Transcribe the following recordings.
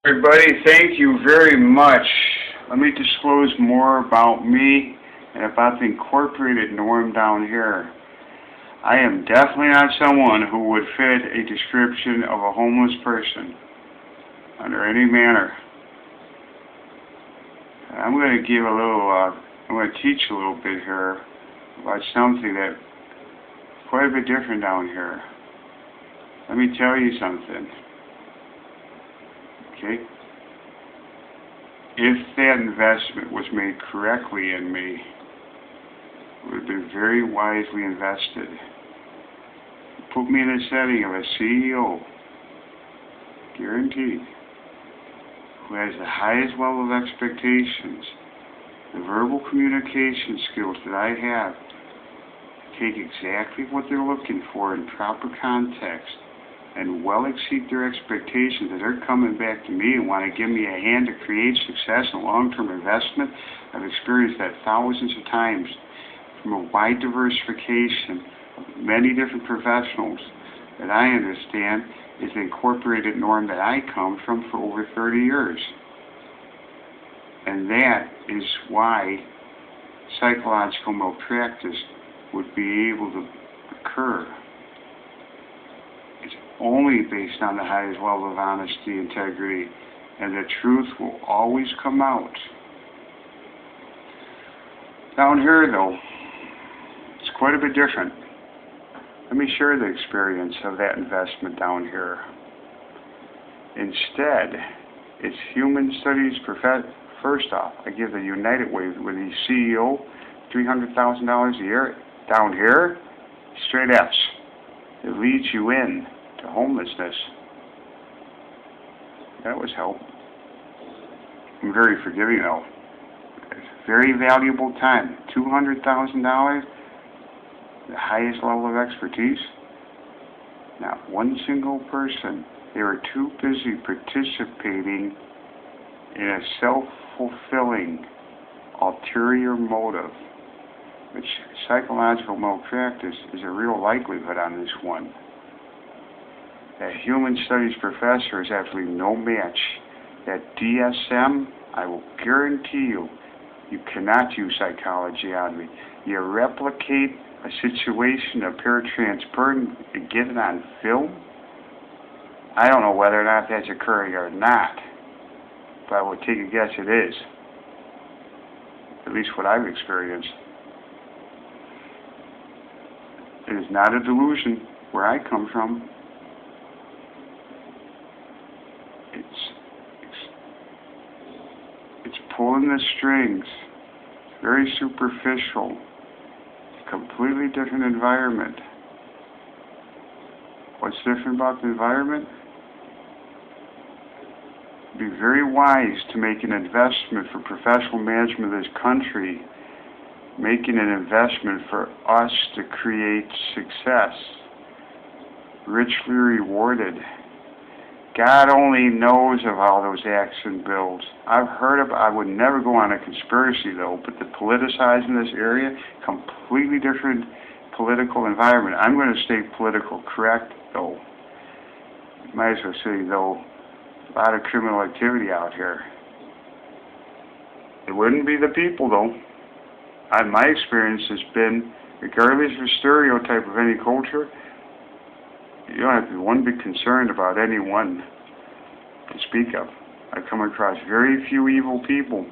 Everybody, thank you very much. Let me disclose more about me and about the incorporated norm down here. I am definitely not someone who would fit a description of a homeless person under any manner. I'm going to give a little, I'm going to teach a little bit here about something that is quite a bit different down here. Let me tell you something. Okay? If that investment was made correctly in me, it would have been very wisely invested. Put me in the setting of a CEO, guaranteed, who has the highest level of expectations, the verbal communication skills that I have, take exactly what they're looking for in proper context, and well exceed their expectations, that they're coming back to me and want to give me a hand to create success and long-term investment. I've experienced that thousands of times from a wide diversification of many different professionals that I understand is the incorporated norm that I come from for over 30 years. And that is why psychological malpractice would be able to occur. It's only based on the highest level of honesty, integrity, and the truth will always come out. Down here, though, it's quite a bit different. Let me share the experience of that investment down here. Instead, it's human studies first off. I give the United Way with the CEO $300,000 a year. Down here, straight F's. It leads you in to homelessness. That was help. I'm very forgiving though. It's very valuable time. $200,000, the highest level of expertise. Not one single person. They were too busy participating in a self-fulfilling ulterior motive, which psychological malpractice is a real likelihood on this one. That human studies professor is absolutely no match. That DSM, I will guarantee you, you cannot use psychology on me. You replicate a situation, a paratransparent, and get it on film. I don't know whether or not that's occurring or not, but I would take a guess it is. At least what I've experienced. It is not a delusion where I come from. It's pulling the strings. It's very superficial. It's a completely different environment. What's different about the environment? Be very wise to make an investment for professional management of this country, making an investment for us to create success, richly rewarded. God only knows of all those action bills. I've heard of, I would never go on a conspiracy though, but the politicizing this area, completely different political environment. I'm going to stay political correct though. Might as well say though, a lot of criminal activity out here. It wouldn't be the people though. My experience has been, regardless of stereotype of any culture, you don't have to be one bit concerned about anyone to speak of. I've come across very few evil people.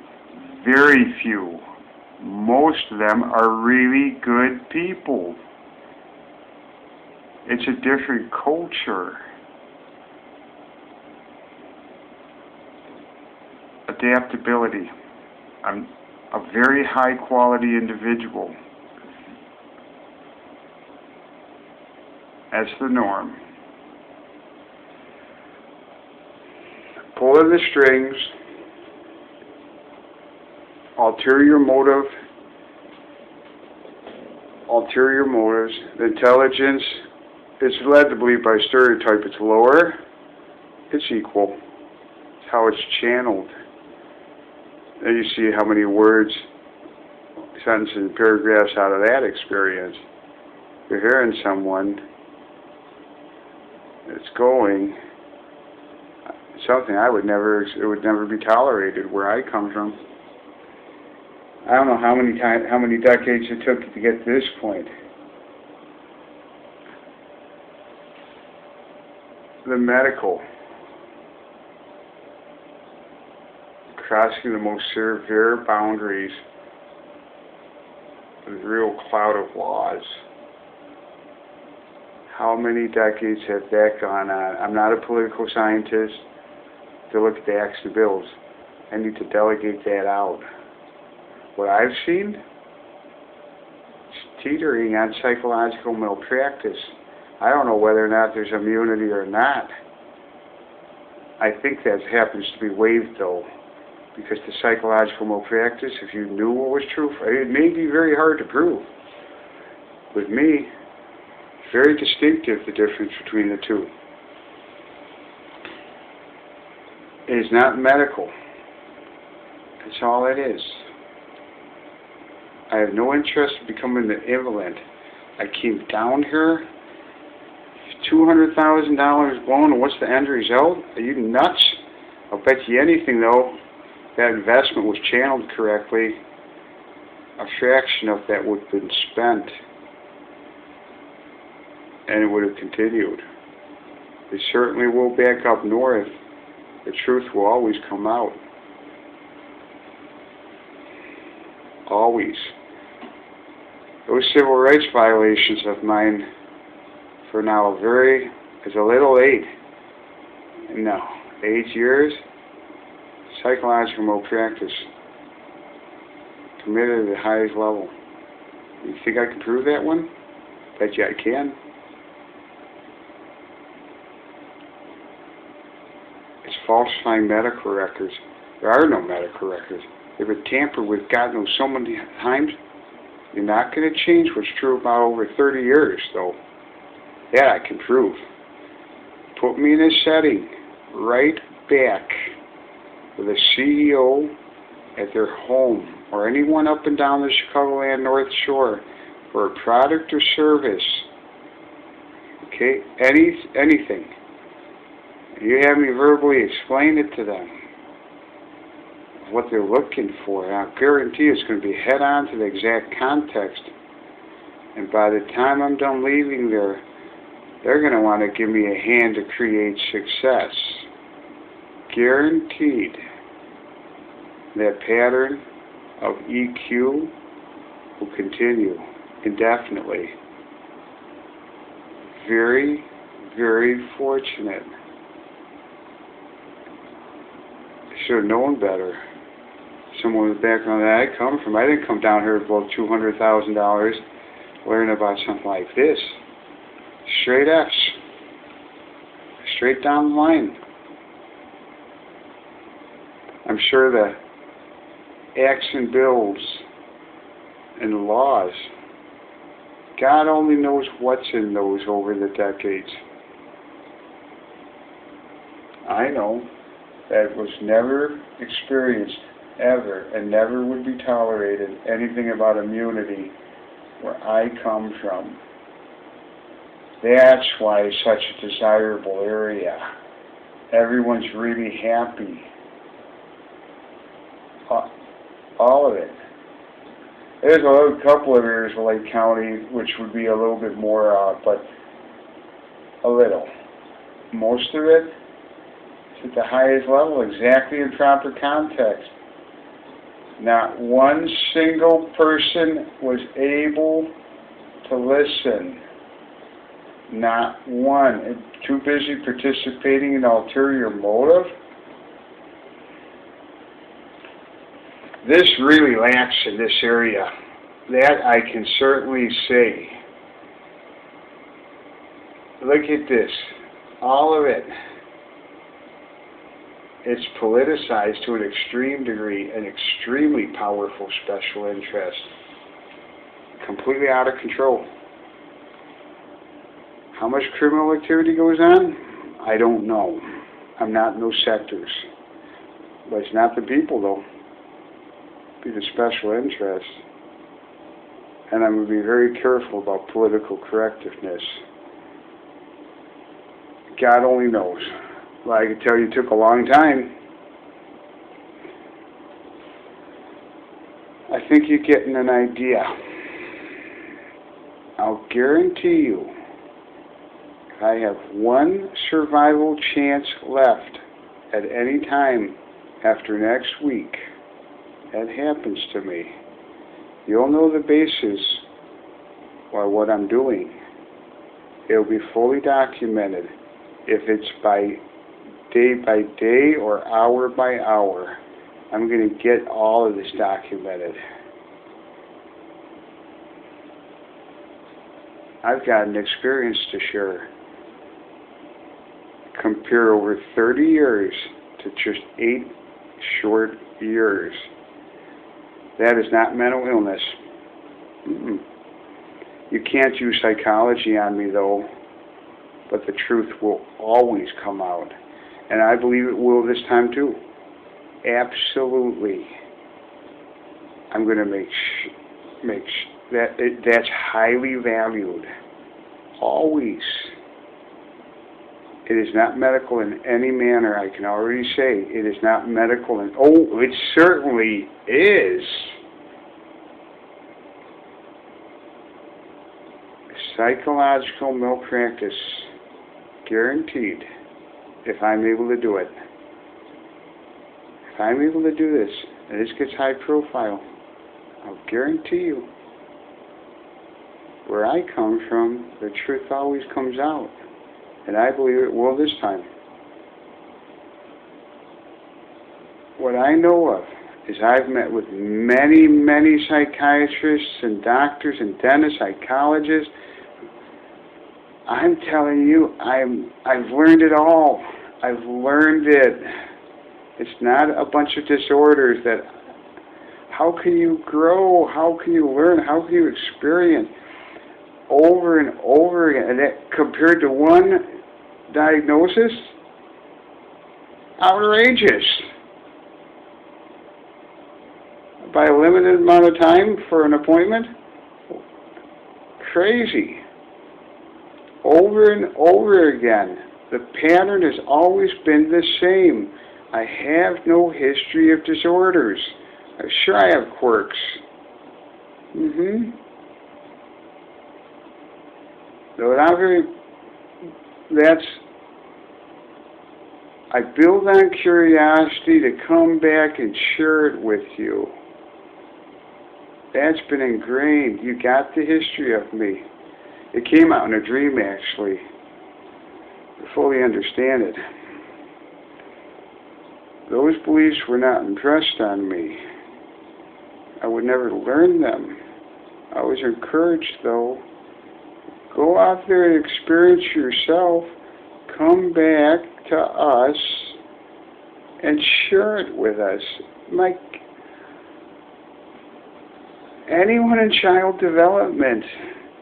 Very few. Most of them are really good people. It's a different culture. Adaptability. I'm a very high quality individual. That's the norm. Pulling the strings, ulterior motives, the intelligence is led to believe by stereotype it's lower, it's equal. It's how it's channeled. Then you see how many words, sentences, and paragraphs out of that experience. You're hearing someone that's going something I would never, it would never be tolerated where I come from. I don't know how many decades it took to get to this point. The medical, crossing the most severe boundaries of the real cloud of laws. How many decades have that gone on? I'm not a political scientist to look at the acts and bills. I need to delegate that out. What I've seen is teetering on psychological malpractice. I don't know whether or not there's immunity or not. I think that happens to be waived, though, because the psychological malpractice, if you knew what was true, it may be very hard to prove. With me, very distinctive, the difference between the two. It is not medical. That's all it is. I have no interest in becoming an invalid. I came down here, $200,000 blown, and what's the end result? Are you nuts? I'll bet you anything, though, that investment was channeled correctly, a fraction of that would have been spent, and it would have continued. It certainly will back up north. The truth will always come out. Always. Those civil rights violations of mine, for now, is a little late. No, 8 years, psychological malpractice, committed at the highest level. You think I can prove that one? Bet you I can. It's falsifying medical records. There are no medical records. They've been tampered with God knows so many times. You're not going to change what's true about over 30 years, though. That I can prove. Put me in a setting right back with a CEO at their home or anyone up and down the Chicagoland North Shore for a product or service. Okay? Anything. You have me verbally explain it to them. What they're looking for. And I guarantee it's going to be head on to the exact context. And by the time I'm done leaving there, they're going to want to give me a hand to create success. Guaranteed. That pattern of EQ will continue indefinitely. Very, very fortunate. I should have known better. Someone with the background that I come from, I didn't come down here to blow $200,000 learn about something like this. Straight X. Straight down the line. I'm sure the acts and bills and the laws, God only knows what's in those over the decades. I know that was never experienced, ever, and never would be tolerated anything about immunity where I come from. That's why it's such a desirable area. Everyone's really happy. All of it. There's a couple of areas of Lake County which would be a little bit more, but a little. Most of it is at the highest level, exactly in proper context. Not one single person was able to listen. Not one. Too busy participating in ulterior motive. This really lacks in this area. That I can certainly say. Look at this. All of it. It's politicized to an extreme degree, an extremely powerful special interest. Completely out of control. How much criminal activity goes on? I don't know. I'm not in those sectors. But it's not the people, though. Be the special interest. And I'm going to be very careful about political correctiveness. God only knows. Well, I can tell you it took a long time. I think you're getting an idea. I'll guarantee you, if I have one survival chance left at any time after next week, that happens to me, you'll know the basis of what I'm doing. It'll be fully documented. If it's by day or hour by hour, I'm going to get all of this documented. I've got an experience to share. Compare over 30 years to just 8 short years. That is not mental illness. You can't use psychology on me, though, but the truth will always come out. And I believe it will this time, too. Absolutely. I'm going to make that's highly valued. Always. It is not medical in any manner. I can already say it is not medical in... Oh, it certainly is. Psychological malpractice. Guaranteed. If I'm able to do it. If I'm able to do this, and this gets high profile, I'll guarantee you, where I come from, the truth always comes out. And I believe it will this time. What I know of is I've met with many, many psychiatrists and doctors and dentists, psychologists. I'm telling you, I've learned it all. I've learned it. It's not a bunch of disorders that, how can you grow? How can you learn? How can you experience over and over again? And that, compared to one diagnosis, outrageous. By a limited amount of time for an appointment, crazy. Over and over again. The pattern has always been the same. I have no history of disorders. Sure, I have quirks. So I build on curiosity to come back and share it with you. That's been ingrained. You got the history of me. It came out in a dream, actually. To fully understand it. Those beliefs were not impressed on me. I would never learn them. I was encouraged, though. Go out there and experience yourself. Come back to us and share it with us. Like anyone in child development,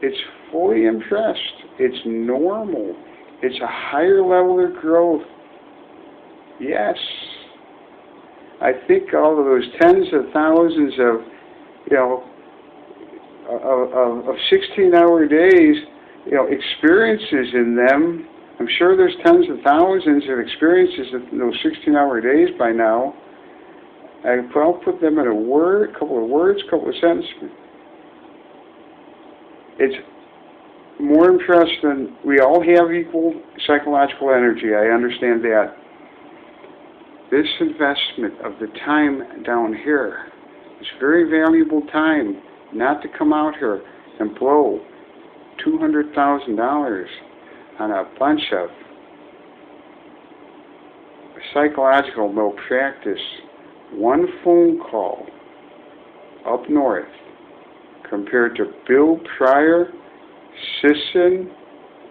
it's fully impressed. It's normal. It's a higher level of growth. Yes. I think all of those tens of thousands of, of 16-hour days, experiences in them. I'm sure there's tens of thousands of experiences in those 16-hour days by now. I'll put them in a couple of words, couple of sentences. It's more impressed than, we all have equal psychological energy. I understand that. This investment of the time down here is very valuable time, not to come out here and blow $200,000 on a bunch of psychological malpractice. One phone call up north compared to Bill Pryor, Sisson,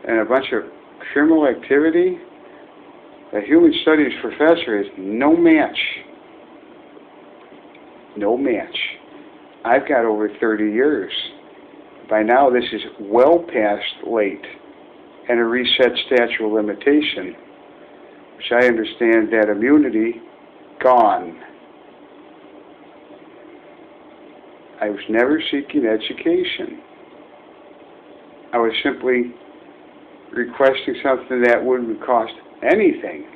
and a bunch of criminal activity. A human studies professor is no match. No match. I've got over 30 years. By now this is well past late and a reset statute of limitation, which I understand that immunity gone. I was never seeking education. I was simply requesting something that wouldn't cost anything.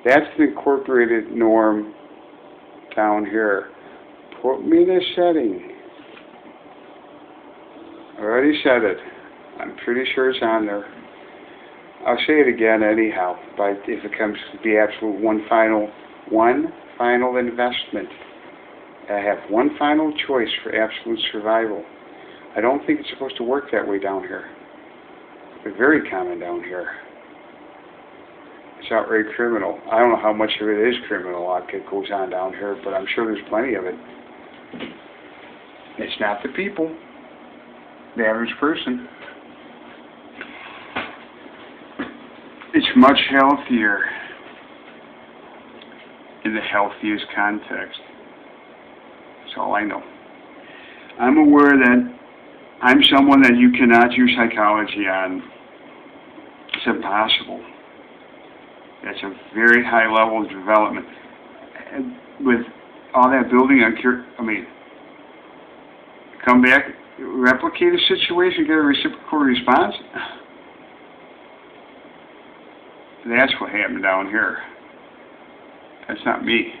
That's the incorporated norm down here. Put me in a setting. I already said it. I'm pretty sure it's on there. I'll say it again anyhow, but if it comes to the absolute one final investment, I have one final choice for absolute survival. I don't think it's supposed to work that way down here. It's very common down here. It's outright criminal. I don't know how much of it is criminal that goes on down here, but I'm sure there's plenty of it. It's not the people, the average person. It's much healthier in the healthiest context. That's all I know. I'm aware that I'm someone that you cannot use psychology on. It's impossible. That's a very high level of development. And with all that building, come back, replicate a situation, get a reciprocal response. That's what happened down here. That's not me.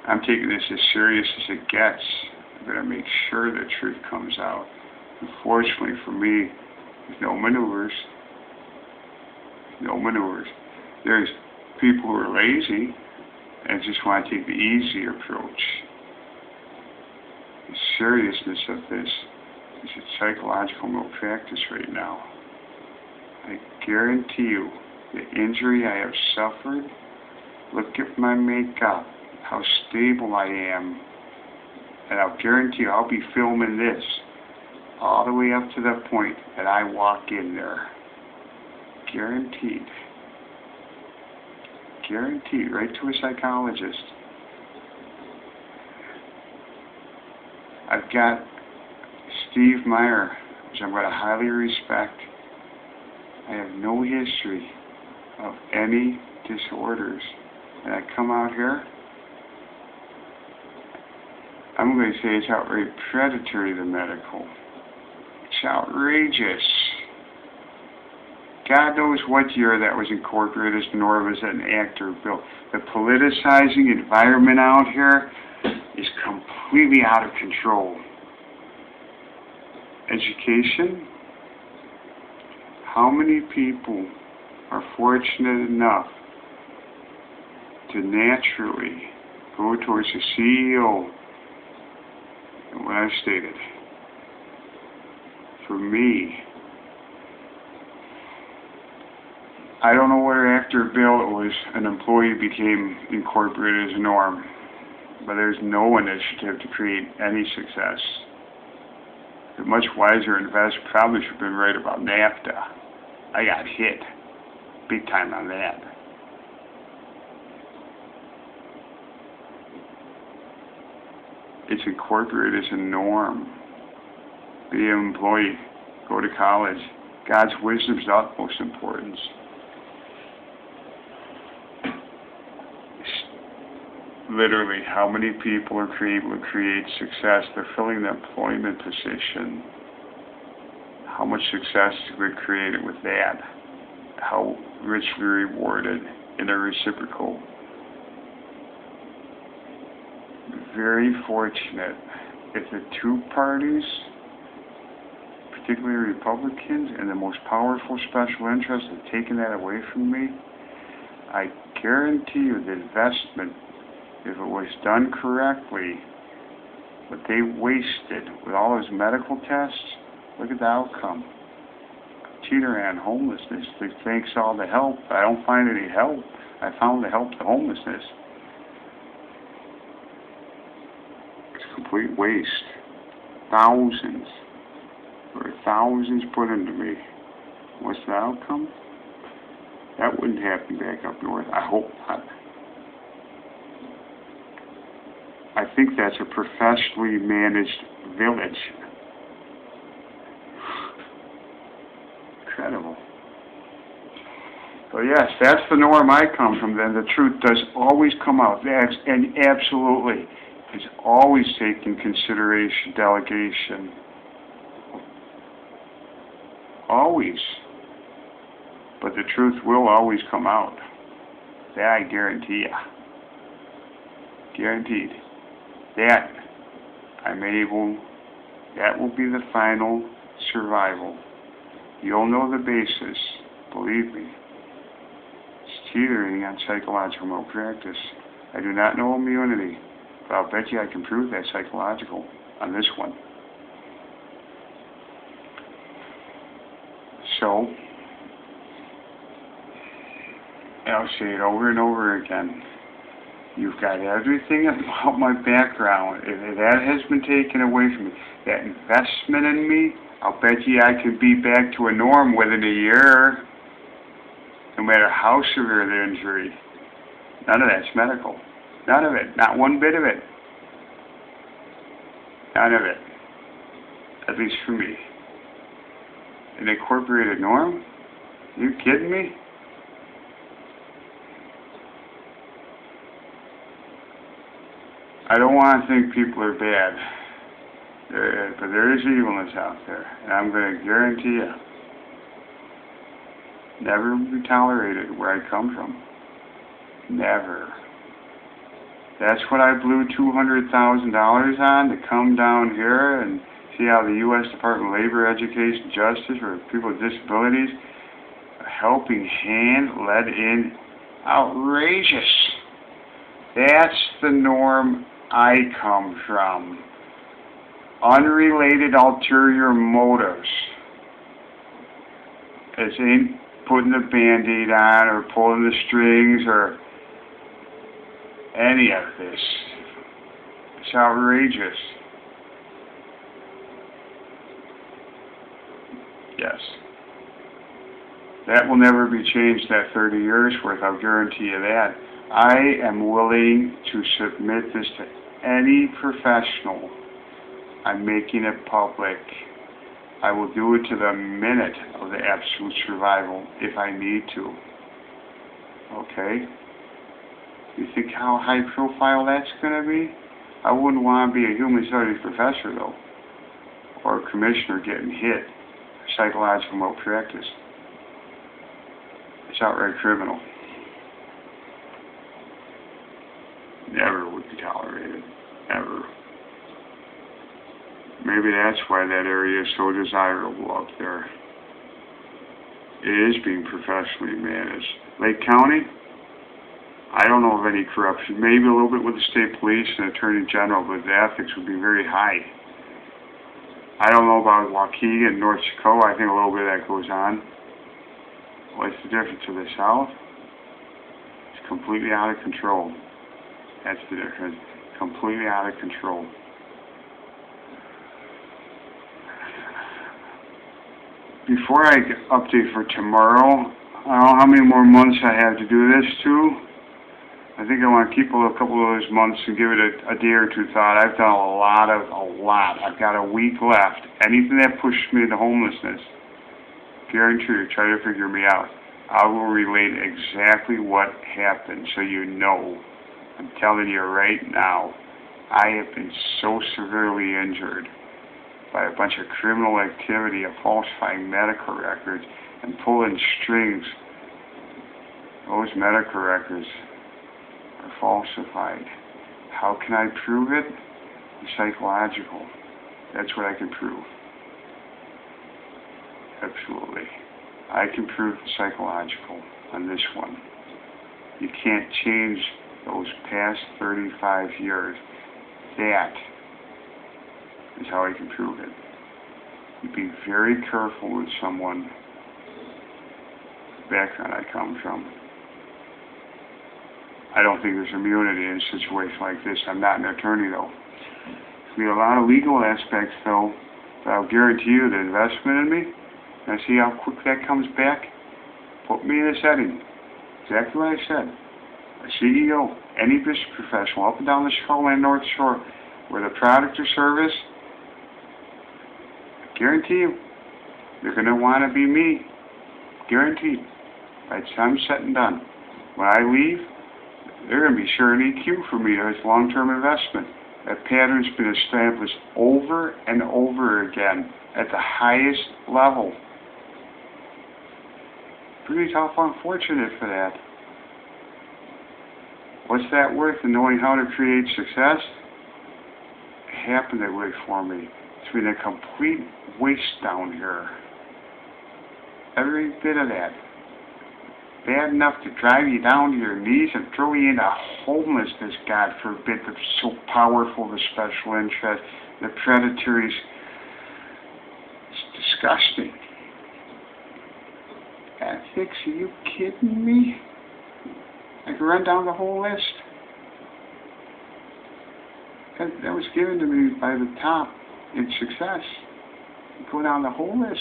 I'm taking this as serious as it gets. I'm going to make sure the truth comes out. Unfortunately for me, there's no maneuvers. No maneuvers. There's people who are lazy and just want to take the easy approach. The seriousness of this is a psychological malpractice right now. I guarantee you, the injury I have suffered, look at my makeup, how stable I am, and I'll guarantee you I'll be filming this all the way up to the point that I walk in there. Guaranteed. Guaranteed, right to a psychologist. I've got Steve Meyer, which I'm going to highly respect. I have no history of any disorders. And I come out here, I'm going to say it's outright predatory, the medical. It's outrageous. God knows what year that was incorporated as norm as an actor bill. The politicizing environment out here is completely out of control. Education. How many people are fortunate enough to naturally go towards the CEO? And what I've stated, for me, I don't know whether after Bill it was an employee became incorporated as a norm, but there's no initiative to create any success. The much wiser investor probably should have been right about NAFTA. I got hit big time on that. It's incorporated as a norm. Be an employee, go to college. God's wisdom is of utmost importance. Literally, how many people are able to create success? They're filling the employment position. How much success is we created with that? How richly rewarded in a reciprocal? Very fortunate. If the two parties, particularly Republicans and the most powerful special interests, have taken that away from me, I guarantee you the investment, if it was done correctly, what they wasted with all those medical tests, look at the outcome. Teetering on homelessness. Thanks all the help. I don't find any help. I found the help to homelessness. It's complete waste. Thousands put into me. What's the outcome? That wouldn't happen back up north. I hope not. I think that's a professionally managed village. Incredible. So yes, that's the norm I come from. Then the truth does always come out. And absolutely, it's always taken consideration, delegation. Always. But the truth will always come out. That I guarantee ya. Guaranteed. That that will be the final survival. You'll know the basis, believe me. It's teetering on psychological malpractice. I do not know immunity, but I'll bet you I can prove that psychological on this one. So, I'll say it over and over again. You've got everything about my background. If that has been taken away from me, that investment in me, I'll bet you I could be back to a norm within a year, no matter how severe the injury. None of that's medical. None of it. Not one bit of it. None of it. At least for me. An incorporated norm? Are you kidding me? I don't want to think people are bad, but there is evilness out there, and I'm going to guarantee you, never be tolerated where I come from. Never. That's what I blew $200,000 on, to come down here and see how the U.S. Department of Labor, Education, Justice for people with disabilities, a helping hand led in. Outrageous. That's the norm I come from. Unrelated ulterior motives. This ain't putting a Band-Aid on or pulling the strings or any of this. It's outrageous. Yes. That will never be changed, that 30 years worth, I'll guarantee you that. I am willing to submit this to any professional. I'm making it public. I will do it to the minute of the absolute survival if I need to. Okay? You think how high profile that's going to be? I wouldn't want to be a human studies professor, though, or a commissioner getting hit for psychological malpractice. It's outright criminal. Never would be tolerated. Ever. Maybe that's why that area is so desirable up there. It is being professionally managed. Lake County, I don't know of any corruption. Maybe a little bit with the state police and attorney general, but the ethics would be very high. I don't know about Waukegan and North Dakota. I think a little bit of that goes on. What's the difference to the south? It's completely out of control. That's the difference. Completely out of control. Before I update for tomorrow, I don't know how many more months I have to do this to. I think I want to keep a couple of those months and give it a day or two thought. I've done a lot. I've got a week left. Anything that pushes me into homelessness, guarantee you, try to figure me out. I will relate exactly what happened so you know. I'm telling you right now, I have been so severely injured by a bunch of criminal activity of falsifying medical records and pulling strings. Those medical records are falsified. How can I prove it? Psychological. That's what I can prove. Absolutely. I can prove the psychological on this one. You can't change those past 35 years. That is how I can prove it. You be very careful with someone, the background I come from. I don't think there's immunity in a situation like this. I'm not an attorney, though. There'll be a lot of legal aspects, though, but I'll guarantee you the investment in me, and I see how quick that comes back. Put me in a setting. Exactly what I said. A CEO, any business professional up and down the Chicagoland North Shore, where the product or service, I guarantee you, they're going to want to be me. Guaranteed. By the time it's said and done. When I leave, they're going to be sure an EQ for me as long-term investment. That pattern's been established over and over again at the highest level. Pretty tough, unfortunate for that. What's that worth in knowing how to create success? It happened that way for me. It's been a complete waste down here. Every bit of that. Bad enough to drive you down to your knees and throw you into homelessness, God forbid, that's so powerful, the special interest, the predatory. It's disgusting. Ethics, are you kidding me? I could run down the whole list. That was given to me by the top in success. Go down the whole list.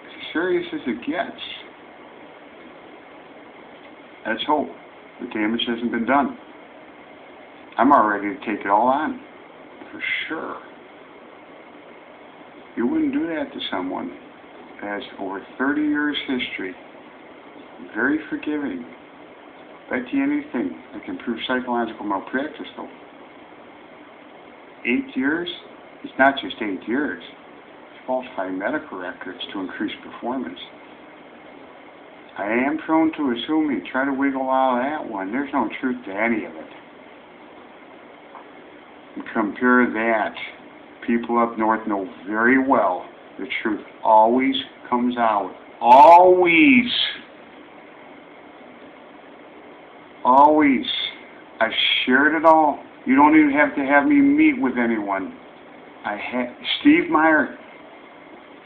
As serious as it gets. Let's hope the damage hasn't been done. I'm all ready to take it all on, for sure. You wouldn't do that to someone that has over 30 years history, very forgiving. Bet you anything that can prove psychological malpractice, though. 8 years? It's not just 8 years. It's falsifying medical records to increase performance. I am prone to assuming, try to wiggle out of that one. There's no truth to any of it. And compare that. People up north know very well the truth always comes out. Always. Always. I've shared it all. You don't even have to have me meet with anyone. Steve Meyer,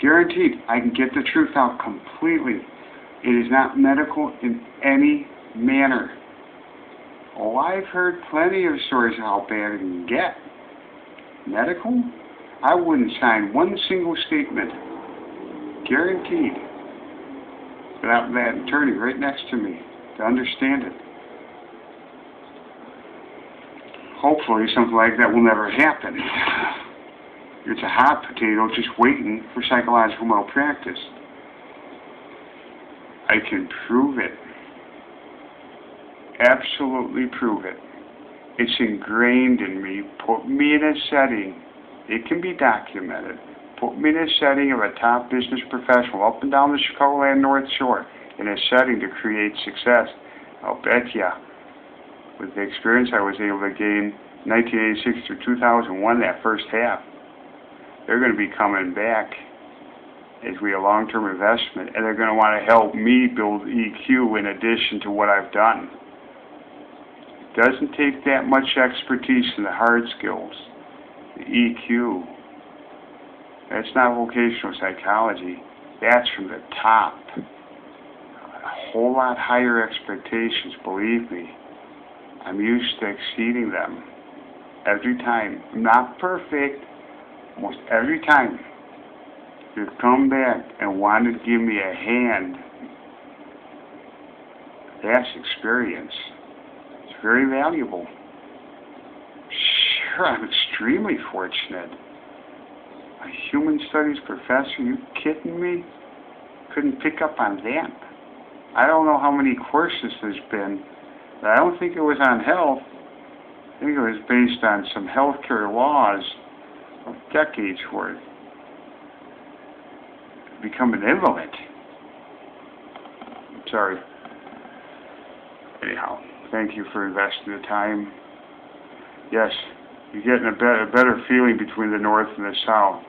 guaranteed, I can get the truth out completely. It is not medical in any manner. Oh, I've heard plenty of stories of how bad it can get. Medical? I wouldn't sign one single statement. Guaranteed. Without that attorney right next to me to understand it. Hopefully something like that will never happen. It's a hot potato just waiting for psychological malpractice. I can prove it. Absolutely prove it. It's ingrained in me. Put me in a setting. It can be documented. Put me in a setting of a top business professional up and down the Chicagoland North Shore in a setting to create success. I'll bet ya. With the experience I was able to gain 1986 through 2001, that first half, they're going to be coming back as we a long-term investment, and they're going to want to help me build EQ in addition to what I've done. It doesn't take that much expertise in the hard skills. The EQ, that's not vocational psychology. That's from the top. A whole lot higher expectations, believe me. I'm used to exceeding them every time. I'm not perfect. Almost every time you've come back and wanted to give me a hand. That's experience. It's very valuable. Sure, I'm extremely fortunate. A human studies professor, you kidding me? Couldn't pick up on that. I don't know how many courses there's been, but I don't think it was on health. I think it was based on some healthcare laws of decades worth. Become an invalid. Sorry. Anyhow, thank you for investing the time. Yes, you're getting a better feeling between the North and the South.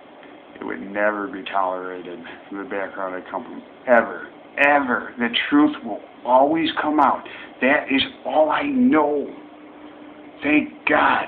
It would never be tolerated from the background I come from. Ever. Ever. The truth will always come out. That is all I know. Thank God.